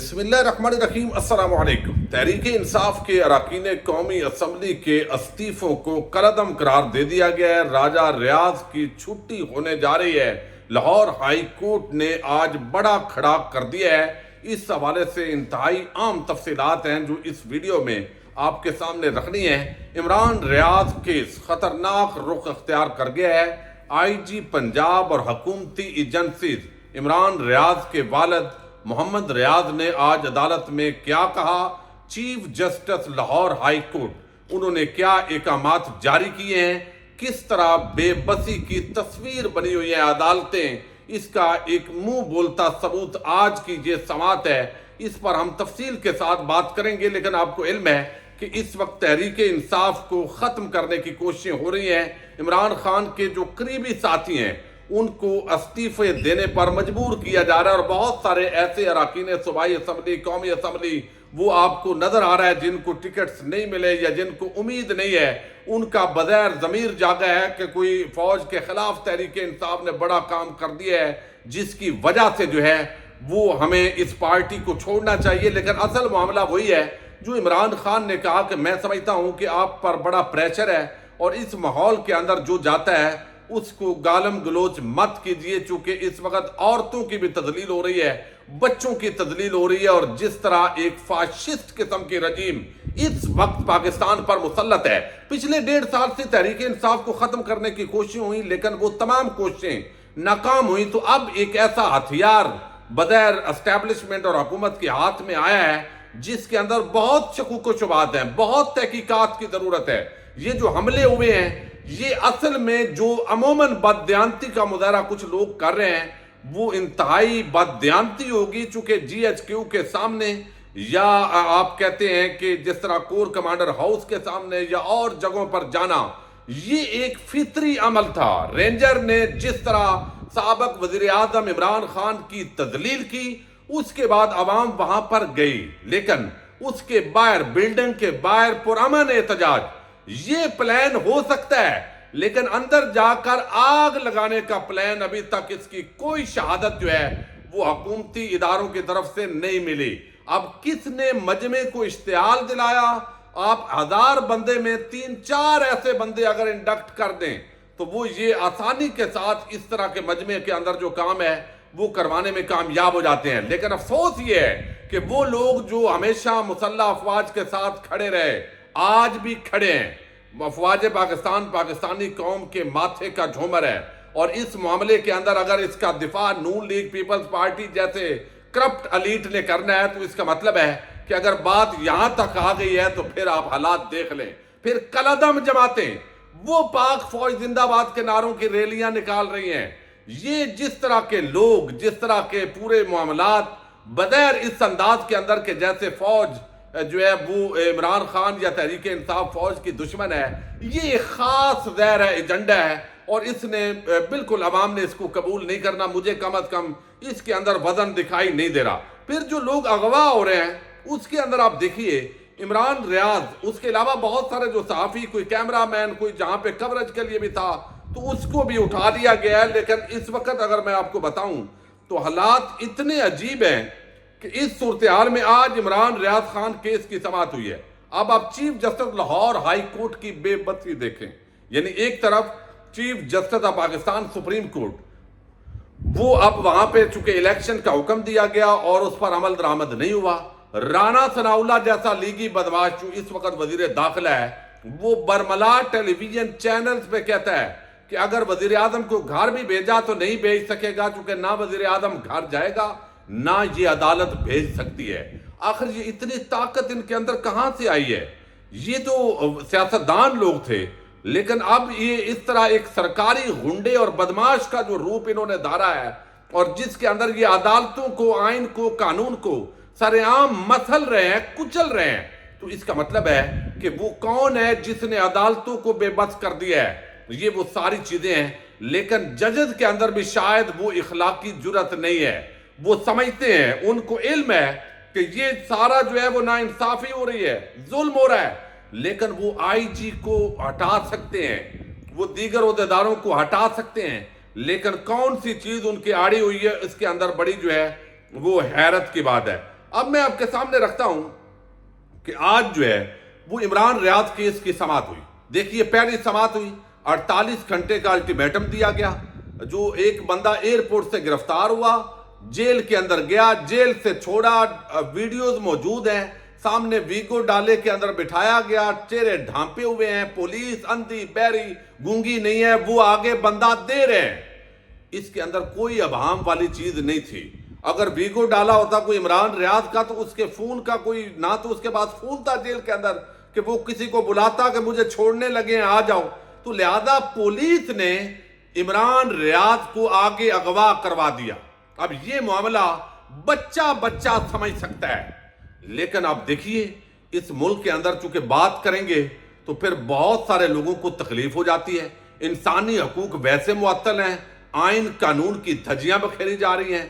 بسم اللہ الرحمن الرحیم۔ السلام علیکم۔ تحریک انصاف کے اراکین قومی اسمبلی کے استعفوں کو کالعدم قرار دے دیا گیا ہے۔ راجہ ریاض کی چھٹی ہونے جا رہی ہے۔ لاہور ہائی کورٹ نے آج بڑا کھڑا کر دیا ہے۔ اس حوالے سے انتہائی عام تفصیلات ہیں جو اس ویڈیو میں آپ کے سامنے رکھنی ہے۔ عمران ریاض کیس خطرناک رخ اختیار کر گیا ہے۔ آئی جی پنجاب اور حکومتی ایجنسیز عمران ریاض کے والد محمد ریاض نے آج عدالت میں کیا کہا؟ Chief justice Lahore high court انہوں نے کیا احکامات جاری کیے ہیں؟ کس طرح بے بسی کی تصویر بنی ہوئی ہیں عدالتیں؟ اس کا ایک منہ بولتا ثبوت آج کی یہ سماعت ہے۔ اس پر ہم تفصیل کے ساتھ بات کریں گے، لیکن آپ کو علم ہے کہ اس وقت تحریک انصاف کو ختم کرنے کی کوششیں ہو رہی ہیں۔ عمران خان کے جو قریبی ساتھی ہیں ان کو استعفے دینے پر مجبور کیا جا رہا ہے، اور بہت سارے ایسے اراکین صوبائی اسمبلی، قومی اسمبلی وہ آپ کو نظر آ رہا ہے جن کو ٹکٹس نہیں ملے یا جن کو امید نہیں ہے۔ ان کا بغیر ضمیر جاگا ہے کہ کوئی فوج کے خلاف تحریک انصاف نے بڑا کام کر دیا ہے، جس کی وجہ سے جو ہے وہ ہمیں اس پارٹی کو چھوڑنا چاہیے۔ لیکن اصل معاملہ وہی ہے جو عمران خان نے کہا کہ میں سمجھتا ہوں کہ آپ پر بڑا پریشر ہے، اور اس ماحول کے اندر جو جاتا ہے اس کو گالم گلوچ مت کیجئے، چونکہ اس وقت عورتوں کی بھی تذلیل ہو رہی ہے، بچوں کی تذلیل ہو رہی ہے، اور جس طرح ایک فاشسٹ قسم کی رجیم اس وقت پاکستان پر مسلط ہے۔ پچھلے 1.5 سال سے تحریک انصاف کو ختم کرنے کی کوششیں ہوئیں، لیکن وہ تمام کوششیں ناکام ہوئیں۔ تو اب ایک ایسا ہتھیار بغیر اسٹیبلشمنٹ اور حکومت کے ہاتھ میں آیا ہے جس کے اندر بہت شکوک و شبہات ہیں، بہت تحقیقات کی ضرورت ہے۔ یہ جو حملے ہوئے ہیں یہ اصل میں جو عموماً بددیانتی کا مظاہرہ کچھ لوگ کر رہے ہیں وہ انتہائی بددیانتی ہوگی، چونکہ جی ایچ کیو کے سامنے یا آپ کہتے ہیں کہ جس طرح کور کمانڈر ہاؤس کے سامنے یا اور جگہوں پر جانا یہ ایک فطری عمل تھا۔ رینجر نے جس طرح سابق وزیر اعظم عمران خان کی تذلیل کی، اس کے بعد عوام وہاں پر گئی، لیکن اس کے باہر بلڈنگ کے باہر پرامن احتجاج یہ پلان ہو سکتا ہے، لیکن اندر جا کر آگ لگانے کا پلان ابھی تک اس کی کوئی شہادت جو ہے وہ حکومتی اداروں کی طرف سے نہیں ملی۔ اب کس نے مجمع کو اشتعال دلایا؟ آپ 1000 بندے میں 3-4 ایسے بندے اگر انڈکٹ کر دیں تو وہ یہ آسانی کے ساتھ اس طرح کے مجمع کے اندر جو کام ہے وہ کروانے میں کامیاب ہو جاتے ہیں۔ لیکن افسوس یہ ہے کہ وہ لوگ جو ہمیشہ مسلح افواج کے ساتھ کھڑے رہے آج بھی کھڑے ہیں۔ افواج پاکستان پاکستانی قوم کے ماتھے کا جھومر ہے، اور اس معاملے کے اندر اگر اس کا دفاع نون لیگ پیپلز پارٹی جیسے کرپٹ الیٹ نے کرنا ہے تو اس کا مطلب ہے کہ اگر بات یہاں تک آ گئی ہے تو پھر آپ حالات دیکھ لیں۔ پھر کالعدم جماعتیں وہ پاک فوج زندہ باد کے نعروں کی ریلیاں نکال رہی ہیں۔ یہ جس طرح کے لوگ، جس طرح کے پورے معاملات بغیر اس انداز کے اندر کہ جیسے فوج جو ہے وہ عمران خان یا تحریک انصاف فوج کی دشمن ہے، یہ ایک خاص ظاہر ایجنڈا ہے، اور اس نے بالکل عوام نے اس کو قبول نہیں کرنا۔ مجھے کم از کم اس کے اندر وزن دکھائی نہیں دے رہا۔ پھر جو لوگ اغوا ہو رہے ہیں اس کے اندر آپ دیکھیے عمران ریاض، اس کے علاوہ بہت سارے جو صحافی، کوئی کیمرہ مین، کوئی جہاں پہ کوریج کے لیے بھی تھا تو اس کو بھی اٹھا دیا گیا ہے۔ لیکن اس وقت اگر میں آپ کو بتاؤں تو حالات اتنے عجیب ہیں کہ اس صورتحال میں آج عمران ریاض خان کیس کی سماعت ہوئی ہے۔ اب آپ chief justice Lahore high court کی بے بسی دیکھیں، یعنی ایک طرف chief justice of Pakistan supreme court, وہ اب وہاں پہ چونکہ الیکشن کا حکم دیا گیا اور اس پر عمل درآمد نہیں ہوا۔ رانا ثناء اللہ جیسا لیگی بدماش جو اس وقت وزیر داخلہ ہے وہ برملا ٹیلی ویژن چینلز پہ کہتا ہے کہ اگر وزیر اعظم کو گھر بھی بھیجا تو نہیں بھیج سکے گا، چونکہ نہ وزیر اعظم گھر جائے گا نہ یہ عدالت بھیج سکتی ہے۔ آخر یہ اتنی طاقت ان کے اندر کہاں سے آئی ہے؟ یہ تو سیاستدان لوگ تھے، لیکن اب یہ اس طرح ایک سرکاری غنڈے اور بدماش کا جو روپ انہوں نے دھارا ہے، اور جس کے اندر یہ عدالتوں کو، آئین کو، قانون کو سر عام مسل رہے ہیں، کچل رہے ہیں، تو اس کا مطلب ہے کہ وہ کون ہے جس نے عدالتوں کو بے بس کر دیا ہے؟ یہ وہ ساری چیزیں ہیں، لیکن ججز کے اندر بھی شاید وہ اخلاقی جرت نہیں ہے۔ وہ سمجھتے ہیں، ان کو علم ہے کہ یہ سارا جو ہے وہ ناانصافی ہو رہی ہے، ظلم ہو رہا ہے، لیکن وہ آئی جی کو ہٹا سکتے ہیں، وہ دیگر عہدیداروں کو ہٹا سکتے ہیں، لیکن کون سی چیز ان کی آڑی ہوئی ہے اس کے اندر بڑی جو ہے وہ حیرت کی بات ہے۔ اب میں آپ کے سامنے رکھتا ہوں کہ آج جو ہے وہ عمران ریاض کیس کی سماعت ہوئی. دیکھیے پہلی سماعت ہوئی, 48 گھنٹے کا الٹیمیٹم دیا گیا. جو ایک بندہ ایئرپورٹ سے گرفتار ہوا, جیل کے اندر گیا, جیل سے چھوڑا, ویڈیوز موجود ہیں سامنے, ویگو ڈالے کے اندر بٹھایا گیا, چہرے ڈھانپے ہوئے ہیں, پولیس اندھی بہری گونگی نہیں ہے, وہ آگے بندہ دے رہے ہیں. اس کے اندر کوئی ابہام والی چیز نہیں تھی. اگر ویگو ڈالا ہوتا کوئی عمران ریاض کا تو اس کے فون کا کوئی نہ, تو اس کے پاس فون تھا جیل کے اندر کہ وہ کسی کو بلاتا کہ مجھے چھوڑنے لگے ہیں آ جاؤ. تو لہذا پولیس نے عمران ریاض کو آگے اغوا کروا دیا. اب یہ معاملہ بچہ سمجھ سکتا ہے, لیکن آپ دیکھیے اس ملک کے اندر چونکہ بات کریں گے تو پھر بہت سارے لوگوں کو تکلیف ہو جاتی ہے. انسانی حقوق ویسے معطل ہیں, آئین قانون کی دھجیاں بکھیری جا رہی ہیں,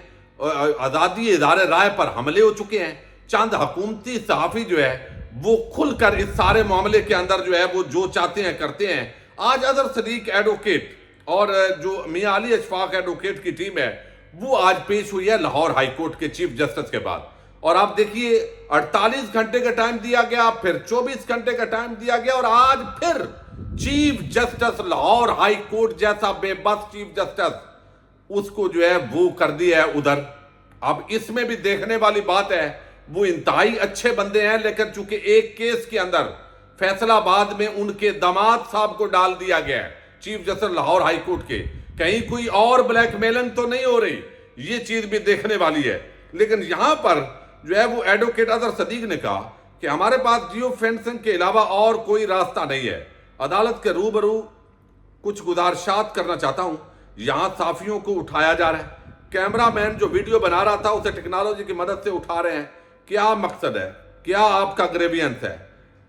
آزادی ادارے رائے پر حملے ہو چکے ہیں. چند حکومتی صحافی جو ہے وہ کھل کر اس سارے معاملے کے اندر جو ہے وہ جو چاہتے ہیں کرتے ہیں. آج اظہر صدیق ایڈوکیٹ اور جو میاں علی اشفاق ایڈوکیٹ کی ٹیم ہے وہ آج پیش ہوئی ہے لاہور ہائی کورٹ کے چیف جسٹس کے بعد. اور آپ دیکھیے 48 گھنٹے کا ٹائم دیا گیا, پھر 24 گھنٹے کا ٹائم دیا گیا, اور آج پھر chief justice Lahore high court جیسا بے بس چیف جسٹس اس کو جو ہے وہ کر دیا ہے ادھر. اب اس میں بھی دیکھنے والی بات ہے, وہ انتہائی اچھے بندے ہیں, لیکن چونکہ ایک کیس کے اندر فیصلہ آباد میں ان کے داماد صاحب کو ڈال دیا گیا ہے chief justice Lahore high court کے, کہیں کوئی اور بلیک میلنگ تو نہیں ہو رہی, یہ چیز بھی دیکھنے والی ہے. لیکن یہاں پر جو ہے وہ ایڈوکیٹ اظہر صدیق نے کہا کہ ہمارے پاس جیو فینسنگ کے علاوہ اور کوئی راستہ نہیں ہے. عدالت کے روبرو کچھ گزارشات کرنا چاہتا ہوں. یہاں صحافیوں کو اٹھایا جا رہا ہے, کیمرہ مین جو ویڈیو بنا رہا تھا اسے ٹیکنالوجی کی مدد سے اٹھا رہے ہیں. کیا مقصد ہے, کیا آپ کا گریوینس ہے؟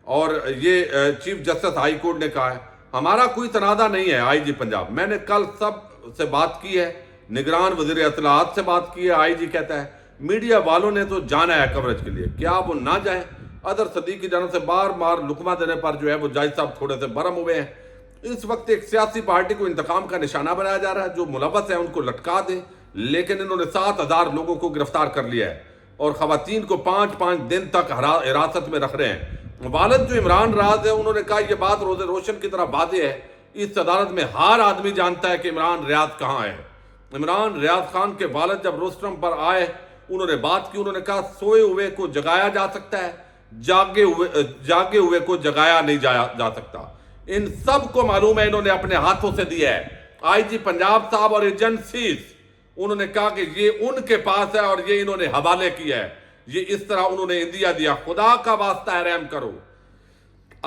اور یہ چیف جسٹس ہائی کورٹ نے کہا ہے ہمارا کوئی تنازع نہیں ہے آئی جی پنجاب. میں نے کل سب سے بات کی ہے, نگران وزیر اطلاعات سے بات کی ہے, آئی جی کہتا ہے میڈیا والوں نے تو جانا ہے کوریج کے لیے, کیا وہ نہ جائیں؟ اظہر صدیق کی جانب سے بار بار لقمہ دینے پر جو ہے وہ جج صاحب تھوڑے سے برہم ہوئے ہیں. اس وقت ایک سیاسی پارٹی کو انتقام کا نشانہ بنایا جا رہا ہے, جو ملوث ہیں ان کو لٹکا دیں, لیکن انہوں نے 7,000 لوگوں کو گرفتار کر لیا ہے اور خواتین کو 5 دن تک حراست میں رکھ رہے ہیں. والد جو عمران ریاض ہے انہوں نے کہا یہ بات روز روشن کی طرح واضح ہے, اس عدالت میں ہر آدمی جانتا ہے کہ عمران ریاض کہاں ہے. عمران ریاض خان کے والد جب روسٹرم پر آئے انہوں نے بات کی, انہوں نے کہا سوئے ہوئے کو جگایا جا سکتا ہے, جاگے ہوئے کو جگایا نہیں جا سکتا. ان سب کو معلوم ہے, انہوں نے اپنے ہاتھوں سے دیا ہے. آئی جی پنجاب صاحب اور ایجنسیز انہوں نے کہا کہ یہ ان کے پاس ہے اور یہ انہوں نے حوالے کیا ہے, یہ اس طرح انہوں نے اندیا دیا. خدا کا واسطہ ہے رحم کرو,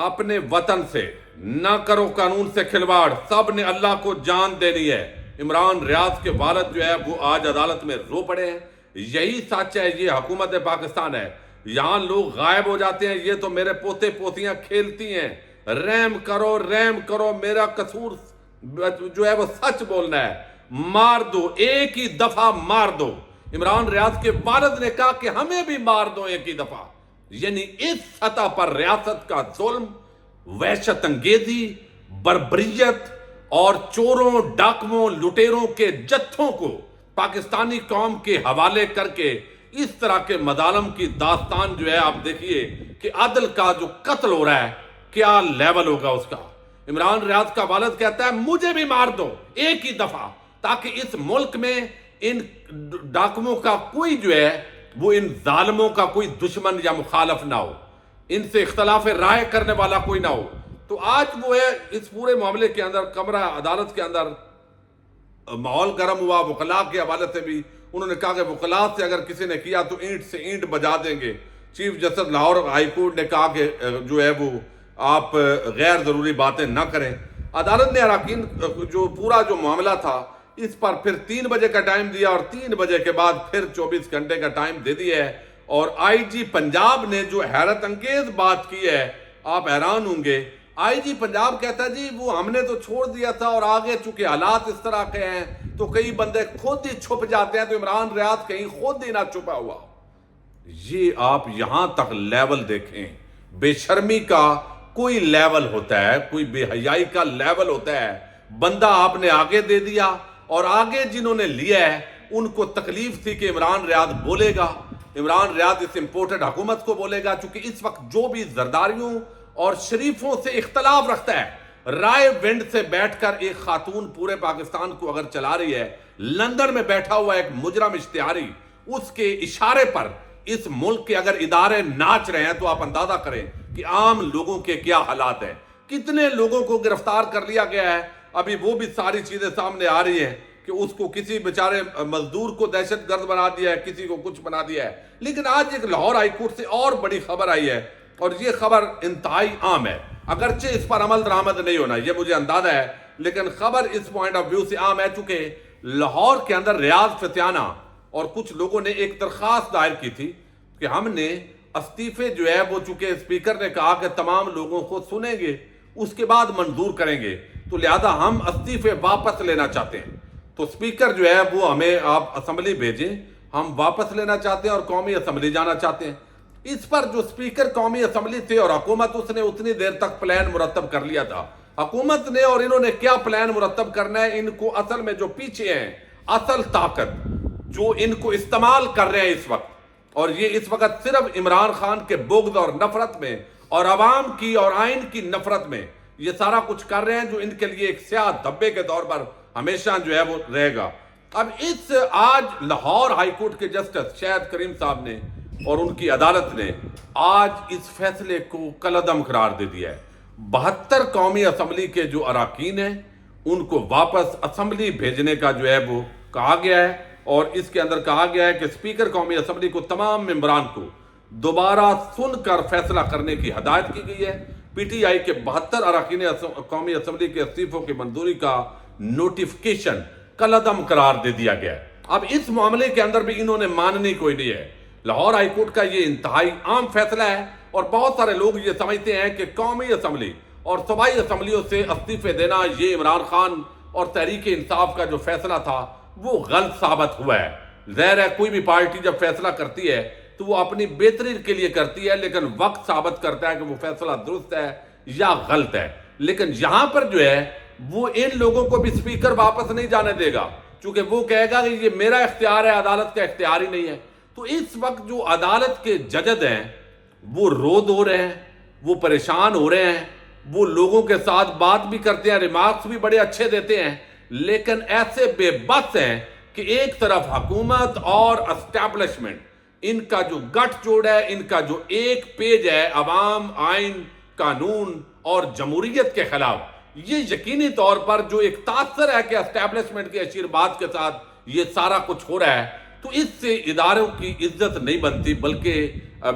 اپنے وطن سے نہ کرو قانون سے کھلواڑ, سب نے اللہ کو جان دینی ہے. عمران ریاض کے والد جو ہے وہ آج عدالت میں رو پڑے ہیں. یہی سچ ہے, یہ حکومت پاکستان ہے. یہاں لوگ غائب ہو جاتے ہیں, یہ تو میرے پوتے پوتیاں کھیلتی ہیں. رحم کرو, میرا قصور جو ہے وہ سچ بولنا ہے, مار دو, ایک ہی دفعہ مار دو. عمران ریاض کے والد نے کہا کہ ہمیں بھی مار دو ایک ہی دفعہ. یعنی اس سطح پر ریاست کا ظلم, وحشت انگیزی, بربریت اور چوروں, ڈاکوؤں, لٹیروں کے جتھوں کو پاکستانی قوم کے حوالے کر کے اس طرح کے مظالم کی داستان جو ہے آپ دیکھیے کہ عدل کا جو قتل ہو رہا ہے کیا لیول ہوگا اس کا. عمران ریاض کا والد کہتا ہے مجھے بھی مار دو ایک ہی دفعہ, تاکہ اس ملک میں ان ڈاکوؤں کا کوئی جو ہے وہ ان ظالموں کا کوئی دشمن یا مخالف نہ ہو, ان سے اختلاف رائے کرنے والا کوئی نہ ہو. تو آج وہ ہے اس پورے معاملے کے اندر کمرہ عدالت کے اندر ماحول گرم ہوا. وکلاء کے حوالے سے بھی انہوں نے کہا کہ وکلاء سے اگر کسی نے کیا تو اینٹ سے اینٹ بجا دیں گے. Chief justice Lahore high court نے کہا کہ جو ہے وہ آپ غیر ضروری باتیں نہ کریں. عدالت نے اراکین جو پورا جو معاملہ تھا اس پر پھر 3 بجے کا ٹائم دیا اور 3 بجے کے بعد پھر 24 گھنٹے کا ٹائم دے دیا ہے. اور آئی جی پنجاب نے جو حیرت انگیز بات کی ہے آپ حیران ہوں گے. آئی جی پنجاب کہتا ہے جی وہ ہم نے تو چھوڑ دیا تھا اور آگے چونکہ حالات اس طرح کے ہیں تو کئی بندے خود ہی چھپ جاتے ہیں, تو عمران ریاض کہیں خود ہی نہ چھپا ہوا. یہ آپ یہاں تک لیول دیکھیں, بے شرمی کا کوئی لیول ہوتا ہے, کوئی بے حیائی کا لیول ہوتا ہے. بندہ آپ نے آگے دے دیا اور آگے جنہوں نے لیا ہے ان کو تکلیف تھی کہ عمران ریاض بولے گا عمران ریاض اس امپورٹڈ حکومت کو بولے گا، چونکہ اس وقت جو بھی زرداریوں اور شریفوں سے اختلاف رکھتا ہے، رائے ونڈ سے بیٹھ کر ایک خاتون پورے پاکستان کو اگر چلا رہی ہے، لندن میں بیٹھا ہوا ایک مجرم اشتہاری، اس کے اشارے پر اس ملک کے اگر ادارے ناچ رہے ہیں تو آپ اندازہ کریں کہ عام لوگوں کے کیا حالات ہیں۔ کتنے لوگوں کو گرفتار کر لیا گیا ہے، ابھی وہ بھی ساری چیزیں سامنے آ رہی ہیں کہ اس کو کسی بیچارے مزدور کو دہشت گرد بنا دیا ہے، کسی کو کچھ بنا دیا ہے۔ لیکن آج ایک لاہور ہائی کورٹ سے اور بڑی خبر آئی ہے، اور یہ خبر انتہائی عام ہے، اگرچہ اس پر عمل درآمد نہیں ہونا یہ مجھے اندازہ ہے، لیکن خبر اس پوائنٹ آف ویو سے عام ہے، چونکہ لاہور کے اندر ریاض فتیانہ اور کچھ لوگوں نے ایک درخواست دائر کی تھی کہ ہم نے استعفے جو ہے وہ چونکہ اسپیکر نے کہا کہ تمام لوگوں کو سنیں گے اس کے بعد منظور کریں گے، تو لہذا ہم استعفے واپس لینا چاہتے ہیں، تو اسپیکر جو ہے وہ ہمیں آپ اسمبلی بھیجیں، ہم واپس لینا چاہتے ہیں اور قومی اسمبلی جانا چاہتے ہیں۔ اس پر جو اسپیکر قومی اسمبلی تھے اور حکومت، اس نے اتنی دیر تک پلان مرتب کر لیا تھا، حکومت نے، اور انہوں نے کیا پلان مرتب کرنا ہے، ان کو اصل میں جو پیچھے ہیں، اصل طاقت جو ان کو استعمال کر رہے ہیں اس وقت، اور یہ اس وقت صرف عمران خان کے بغض اور نفرت میں اور عوام کی اور آئین کی نفرت میں یہ سارا کچھ کر رہے ہیں، جو ان کے لیے ایک سیاہ دھبے کے طور پر ہمیشہ جو ہے وہ رہے گا۔ اب آج لاہور ہائی کورٹ کے جسٹس شاہد کریم صاحب نے اور ان کی عدالت نے آج اس فیصلے کو کالعدم قرار دے دیا ہے۔ 72 قومی اسمبلی کے جو اراکین ہیں ان کو واپس اسمبلی بھیجنے کا جو ہے وہ کہا گیا ہے، اور اس کے اندر کہا گیا ہے کہ اسپیکر قومی اسمبلی کو تمام ممبران کو دوبارہ سن کر فیصلہ کرنے کی ہدایت کی گئی ہے۔ پی ٹی آئی کے 72 اراکین قومی اسمبلی کے استعفوں کی منظوری کا نوٹیفکیشن کالعدم قرار دے دیا گیا ہے۔ اب اس معاملے کے اندر بھی انہوں نے ماننی کوئی نہیں ہے۔ لاہور ہائی کورٹ کا یہ انتہائی عام فیصلہ ہے، اور بہت سارے لوگ یہ سمجھتے ہیں کہ قومی اسمبلی اور صوبائی اسمبلیوں سے استعفے دینا یہ عمران خان اور تحریک انصاف کا جو فیصلہ تھا وہ غلط ثابت ہوا ہے۔ ظاہر ہے کوئی بھی پارٹی جب فیصلہ کرتی ہے تو وہ اپنی بہتری کے لیے کرتی ہے، لیکن وقت ثابت کرتا ہے کہ وہ فیصلہ درست ہے یا غلط ہے۔ لیکن یہاں پر جو ہے وہ ان لوگوں کو بھی اسپیکر واپس نہیں جانے دے گا، چونکہ وہ کہے گا کہ یہ میرا اختیار ہے، عدالت کا اختیار ہی نہیں ہے۔ تو اس وقت جو عدالت کے ججز ہیں وہ رو دھو رہے ہیں، وہ پریشان ہو رہے ہیں، وہ لوگوں کے ساتھ بات بھی کرتے ہیں، ریمارکس بھی بڑے اچھے دیتے ہیں، لیکن ایسے بے بس ہیں کہ ایک طرف حکومت اور اسٹیبلشمنٹ، ان کا جو گٹھ جوڑ ہے، ان کا جو ایک پیج ہے عوام، آئین، قانون اور جمہوریت کے خلاف، یہ یقینی طور پر جو ایک تاثر ہے کہ اسٹیبلشمنٹ کے آشیرواد کے ساتھ یہ سارا کچھ ہو رہا ہے، تو اس سے اداروں کی عزت نہیں بنتی، بلکہ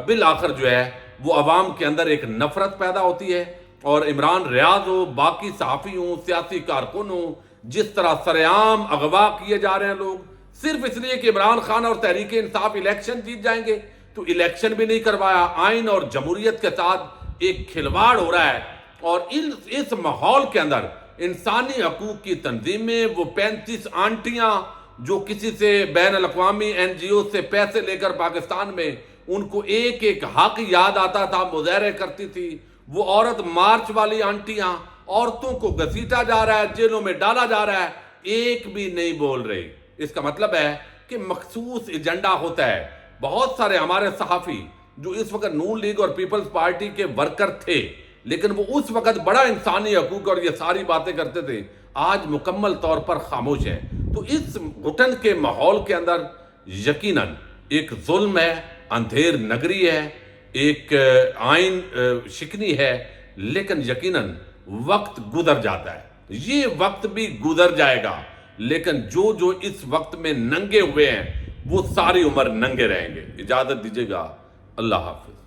بالآخر جو ہے وہ عوام کے اندر ایک نفرت پیدا ہوتی ہے۔ اور عمران ریاض ہو، باقی صحافی ہوں، سیاسی کارکن ہوں، جس طرح سرعام اغوا کیے جا رہے ہیں لوگ، صرف اس لیے کہ عمران خان اور تحریک انصاف الیکشن جیت جائیں گے، تو الیکشن بھی نہیں کروایا، آئین اور جمہوریت کے ساتھ ایک کھلواڑ ہو رہا ہے۔ اور اس ماحول کے اندر انسانی حقوق کی تنظیمیں، وہ 35 آنٹیاں جو کسی سے بین الاقوامی این جی او سے پیسے لے کر پاکستان میں ان کو ایک ایک حق یاد آتا تھا، مظاہرے کرتی تھی، وہ عورت مارچ والی آنٹیاں، عورتوں کو گھسیٹا جا رہا ہے، جیلوں میں ڈالا جا رہا ہے، ایک بھی نہیں بول رہی۔ اس کا مطلب ہے کہ مخصوص ایجنڈا ہوتا ہے۔ بہت سارے ہمارے صحافی جو اس وقت نون لیگ اور پیپلز پارٹی کے ورکر تھے، لیکن وہ اس وقت بڑا انسانی حقوق اور یہ ساری باتیں کرتے تھے، آج مکمل طور پر خاموش ہیں۔ تو اس گھٹن کے ماحول کے اندر یقیناً ایک ظلم ہے، اندھیر نگری ہے، ایک آئین شکنی ہے، لیکن یقیناً وقت گزر جاتا ہے، یہ وقت بھی گزر جائے گا، لیکن جو اس وقت میں ننگے ہوئے ہیں وہ ساری عمر ننگے رہیں گے۔ اجازت دیجیے گا، اللہ حافظ۔